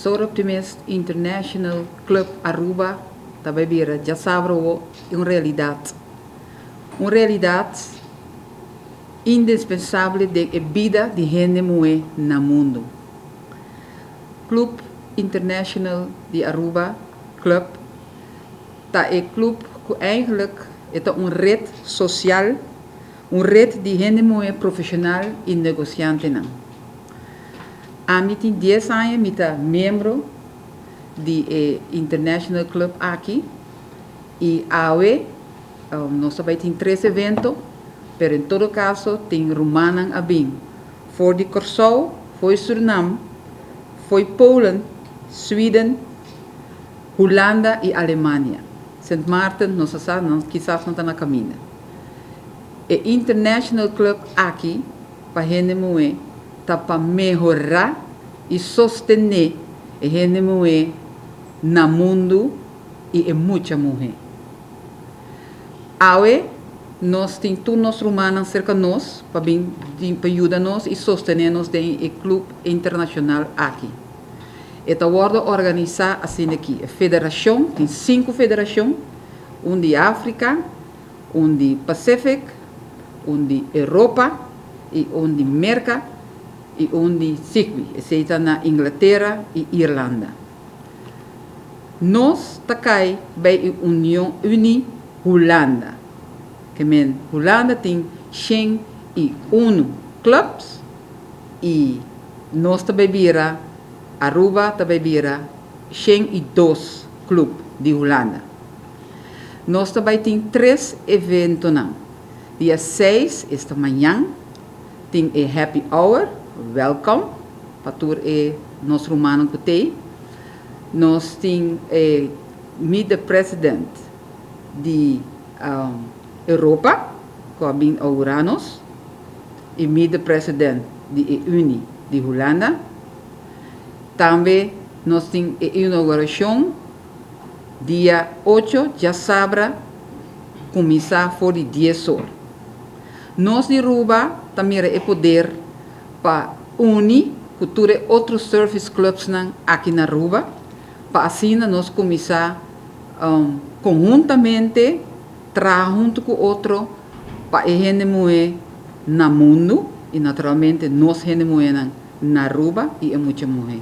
Soroptimist International Club Aruba, tabibira, já sabe uma realidade. Uma realidade indispensável de vida de gente mulher no mundo. Club International de Aruba, club, é club que eigenlijk é uma rede social, uma rede de gente mulher profissional e negociante. A mim tem 10 anos, eu membro do International Club aqui, e hoje nós também temos 3 eventos, mas em todo caso tem Romanan a bem. Foi de Corsou, foi Suriname, foi Polen, Sweden, Holanda e Alemanha. Sint Maarten, nós sabemos, quizás não está na caminho. O International Club aqui, para a gente mulher, está para melhorar e sostener a gente mulher no mundo e muita mulher. Hoje, nós temos todos os romanos cerca de nós, para ajudar-nos e sostener-nos no Clube Internacional aqui. Esta ordem organiza assim aqui, a federação, tem 5 federações, um de África, um de Pacífico, um de Europa, e um de América, e um de Sigbi, esse está na Inglaterra e Irlanda. Nós estamos bij União Holanda, que men Holanda tem 101 clubes, e nós também vira Aruba também vira 102 clubes de Holanda. Nós também temos 3 eventos. Dia 6, esta manhã, tem a Happy Hour, welcome, para todos os romanos que tem. Nós temos meet the President de Europa, que é bem inauguranos, e meet the President de Unie de Holanda. Também nós temos a inauguração, dia 8, já sabe, começar por 10 horas. Nós de Aruba também é poder para unir cultura outros service clubs aqui na Aruba, para assim nós começar conjuntamente, trabalhar junto com outro, para a gente mulher no mundo, e naturalmente nós gente mulher na Aruba e muita mulher.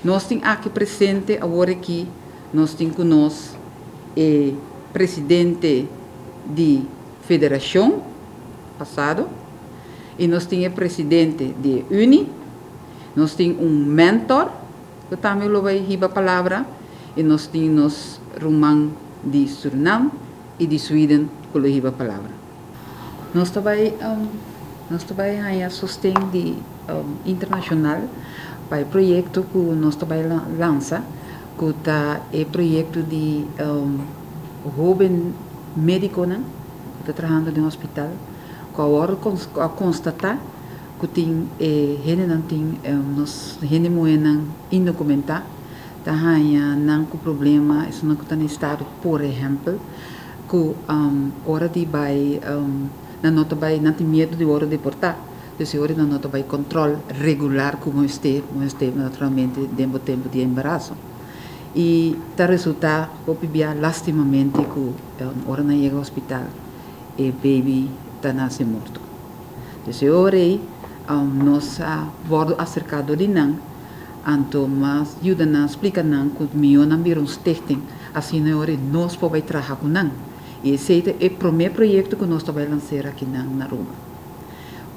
Nós temos aqui presente, agora aqui, nós temos conosco o presidente de federação, passado, e nós temos o presidente de Uni, nós temos mentor, que também vai dar a palavra, e nós temos Roman de Suriname e de Sweden, que vai dar a palavra. Nós também sustento de internacional para o projeto que nós também lança, que é o projeto de jovem médico, que está trabalhando no hospital, que agora constatar que tem gente mulher indocumentada, não com problema, isso não está no estado, por exemplo, que hora de vai não tem medo de hora deportar. Então, hora não tem controle regular como este naturalmente dentro do tempo de embaraço. E está resultar, lastimamente, que hora não chega ao hospital e o baby está nasce morto. Então, hora nós vamos acercado de nós, então, mas ajuda-nos, explica-nos que melhor não vir stichting, assim, nós podemos trabalhar com nós. E esse é o primeiro projeto que nós vamos lançar aqui na Aruba.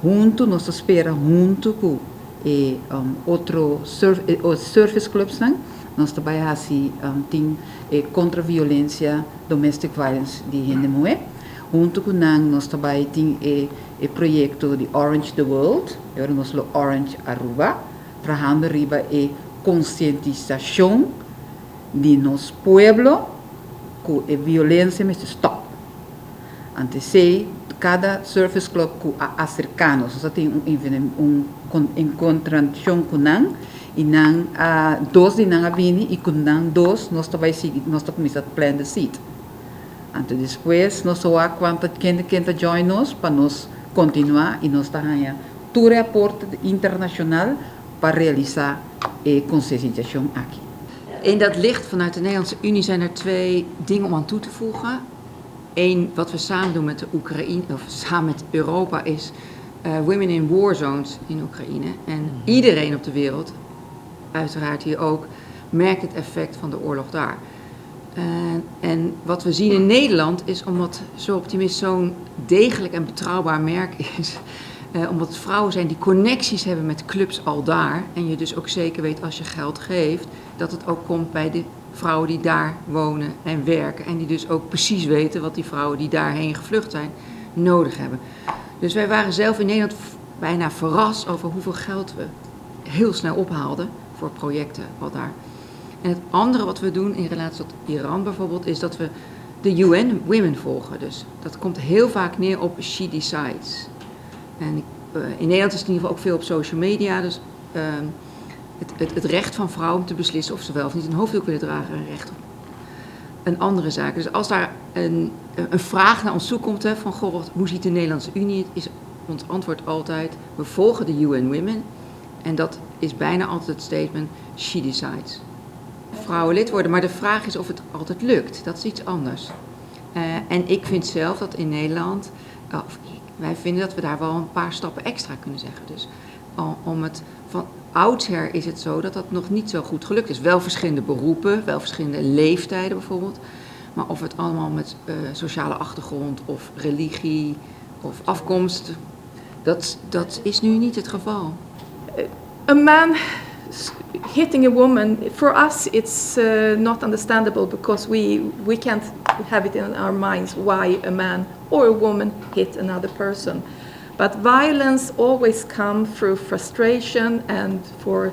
Junto, nós esperamos, junto com outros service clubs, nós trabalhamos assim, contra a violência, domestic violence de gente mulher. Junto com nós também temos o projeto de Orange the World, agora nós falamos Orange Aruba, trabalhando arriba a conscientização de nosso povo, que a violência mas stop. Antes cada service club que acerca-nos, só tem encontração com nós, e nós dois de nós vêm e com nós dois nós também começamos a planear de seat. Então depois nós só há quanto quem join nós para nós continuar e nós estamos todo o aporte internacional para realizar a conscientização aqui. In dat licht vanuit de Nederlandse Unie zijn er 2 dingen om aan toe te voegen. Eén, wat we samen doen met de Oekraïne, of samen met Europa, is Women in War Zones in Oekraïne. En iedereen op de wereld, uiteraard hier ook, merkt het effect van de oorlog daar. En wat we zien in Nederland is, omdat Soroptimist zo'n degelijk en betrouwbaar merk is, omdat het vrouwen zijn die connecties hebben met clubs al daar, en je dus ook zeker weet als je geld geeft, dat het ook komt bij de vrouwen die daar wonen en werken. En die dus ook precies weten wat die vrouwen die daarheen gevlucht zijn nodig hebben. Dus wij waren zelf in Nederland bijna verrast over hoeveel geld we heel snel ophaalden voor projecten al daar. En het andere wat we doen in relatie tot Iran bijvoorbeeld, is dat we de UN Women volgen. Dus dat komt heel vaak neer op She Decides. En in Nederland is het in ieder geval ook veel op social media. Dus het recht van vrouwen om te beslissen of ze wel of niet een hoofddoek willen dragen, een recht op een andere zaak. Dus als daar een vraag naar ons toe komt, van goh, hoe ziet de Nederlandse Unie het, is ons antwoord altijd, we volgen de UN Women. En dat is bijna altijd het statement, She Decides. Vrouwen lid worden, maar de vraag is of het altijd lukt. Dat is iets anders. En ik vind zelf dat in Nederland, wij vinden dat we daar wel een paar stappen extra kunnen zeggen. Dus om het van oudsher is het zo dat dat nog niet zo goed gelukt is. Wel verschillende beroepen, wel verschillende leeftijden bijvoorbeeld. Maar of het allemaal met sociale achtergrond of religie of afkomst, dat is nu niet het geval. A man hitting a woman, for us it's not understandable because we can't have it in our minds why a man or a woman hit another person. But violence always comes through frustration and for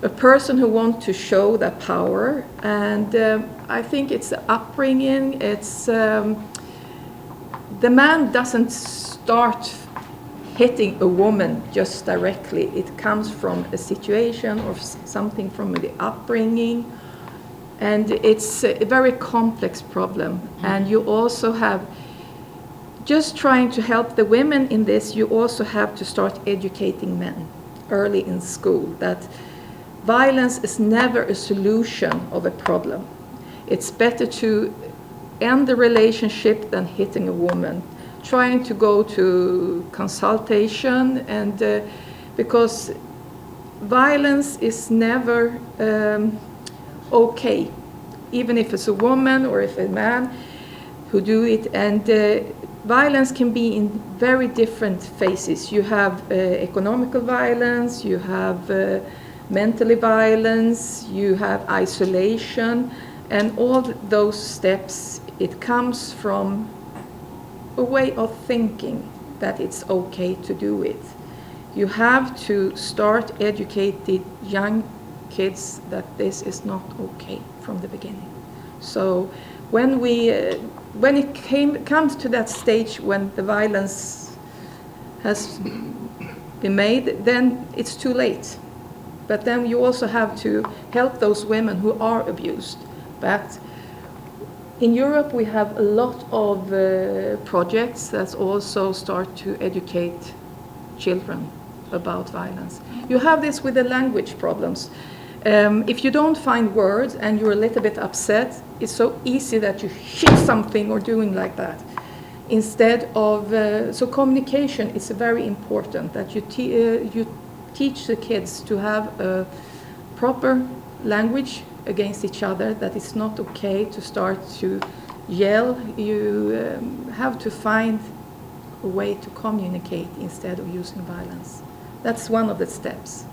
a person who wants to show their power. And I think it's the upbringing. It's the man doesn't start hitting a woman just directly. It comes from a situation or something from the upbringing. And it's a very complex problem. And you also have, just trying to help the women in this, you also have to start educating men early in school that violence is never a solution of a problem. It's better to end the relationship than hitting a woman. Trying to go to consultation, and because violence is never okay, even if it's a woman or if a man who do it. And violence can be in very different phases. You have economical violence, you have mentally violence, you have isolation, and all those steps, it comes from a way of thinking that it's okay to do it. You have to start educating young kids that this is not okay from the beginning. So when it comes to that stage when the violence has been made, then it's too late. But then you also have to help those women who are abused. But in Europe, we have a lot of projects that also start to educate children about violence. You have this with the language problems. If you don't find words and you're a little bit upset, it's so easy that you hit something or doing like that. Instead of, so communication is very important, that you teach the kids to have a proper language against each other, that it's not okay to start to yell. You have to find a way to communicate instead of using violence. That's one of the steps.